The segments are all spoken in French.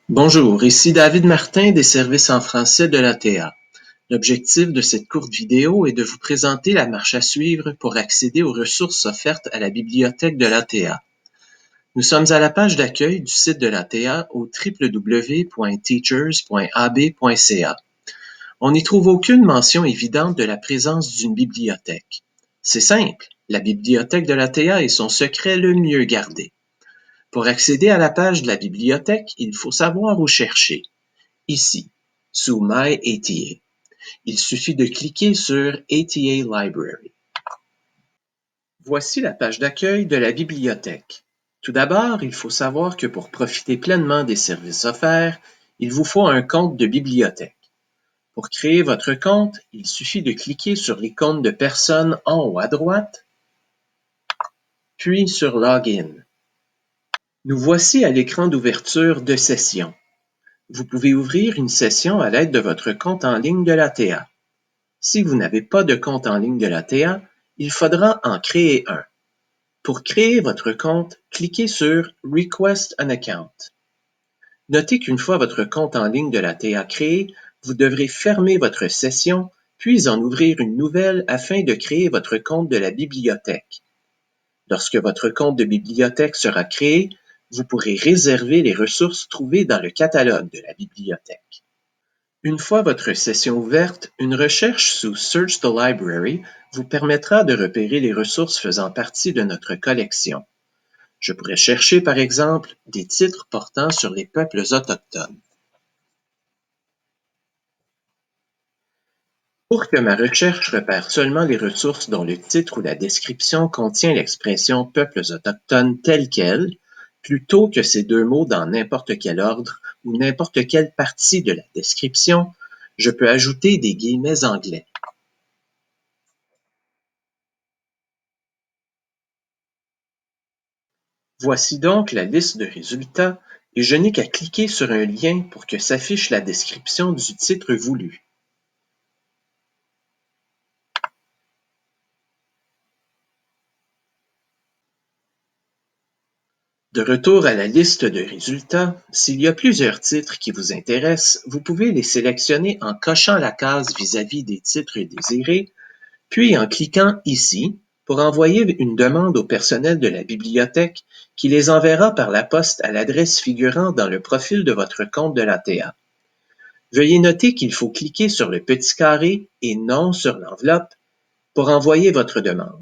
Bonjour, ici David Martin des services en français de l'ATA. L'objectif de cette courte vidéo est de vous présenter la marche à suivre pour accéder aux ressources offertes à la bibliothèque de l'ATA. Nous sommes à la page d'accueil du site de l'ATA au www.teachers.ab.ca. On n'y trouve aucune mention évidente de la présence d'une bibliothèque. C'est simple, la bibliothèque de l'ATA est son secret le mieux gardé. Pour accéder à la page de la bibliothèque, il faut savoir où chercher. Ici, sous My ATA. Il suffit de cliquer sur ATA Library. Voici la page d'accueil de la bibliothèque. Tout d'abord, il faut savoir que pour profiter pleinement des services offerts, il vous faut un compte de bibliothèque. Pour créer votre compte, il suffit de cliquer sur l'icône de personne en haut à droite, puis sur Login. Nous voici à l'écran d'ouverture de session. Vous pouvez ouvrir une session à l'aide de votre compte en ligne de l'ATA. Si vous n'avez pas de compte en ligne de l'ATA, il faudra en créer un. Pour créer votre compte, cliquez sur Request an account. Notez qu'une fois votre compte en ligne de l'ATA créé, vous devrez fermer votre session, puis en ouvrir une nouvelle afin de créer votre compte de la bibliothèque. Lorsque votre compte de bibliothèque sera créé, vous pourrez réserver les ressources trouvées dans le catalogue de la bibliothèque. Une fois votre session ouverte, une recherche sous Search the Library vous permettra de repérer les ressources faisant partie de notre collection. Je pourrais chercher par exemple des titres portant sur les peuples autochtones. Pour que ma recherche repère seulement les ressources dont le titre ou la description contient l'expression peuples autochtones telle quelle, plutôt que ces deux mots dans n'importe quel ordre ou n'importe quelle partie de la description, je peux ajouter des guillemets anglais. Voici donc la liste de résultats et je n'ai qu'à cliquer sur un lien pour que s'affiche la description du titre voulu. De retour à la liste de résultats, s'il y a plusieurs titres qui vous intéressent, vous pouvez les sélectionner en cochant la case vis-à-vis des titres désirés, puis en cliquant ici pour envoyer une demande au personnel de la bibliothèque qui les enverra par la poste à l'adresse figurant dans le profil de votre compte de l'ATA. Veuillez noter qu'il faut cliquer sur le petit carré et non sur l'enveloppe pour envoyer votre demande.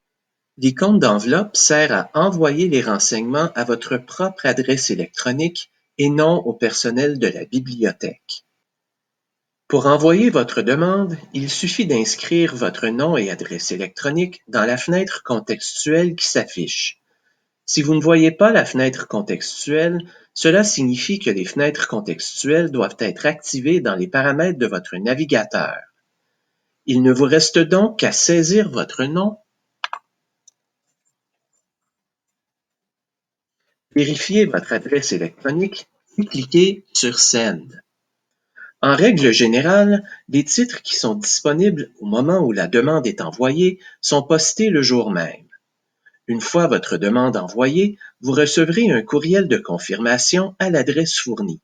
L'icône d'enveloppe sert à envoyer les renseignements à votre propre adresse électronique et non au personnel de la bibliothèque. Pour envoyer votre demande, il suffit d'inscrire votre nom et adresse électronique dans la fenêtre contextuelle qui s'affiche. Si vous ne voyez pas la fenêtre contextuelle, cela signifie que les fenêtres contextuelles doivent être activées dans les paramètres de votre navigateur. Il ne vous reste donc qu'à saisir votre nom, vérifier votre adresse électronique et cliquer sur Send. En règle générale, les titres qui sont disponibles au moment où la demande est envoyée sont postés le jour même. Une fois votre demande envoyée, vous recevrez un courriel de confirmation à l'adresse fournie.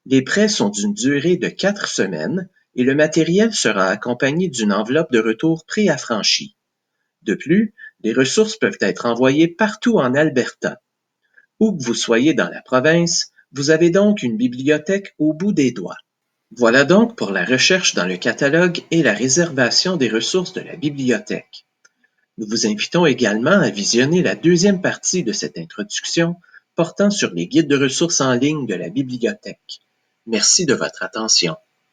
Les prêts sont d'une durée de 4 semaines et le matériel sera accompagné d'une enveloppe de retour préaffranchie. De plus, les ressources peuvent être envoyées partout en Alberta. Où que vous soyez dans la province, vous avez donc une bibliothèque au bout des doigts. Voilà donc pour la recherche dans le catalogue et la réservation des ressources de la bibliothèque. Nous vous invitons également à visionner la deuxième partie de cette introduction portant sur les guides de ressources en ligne de la bibliothèque. Merci de votre attention.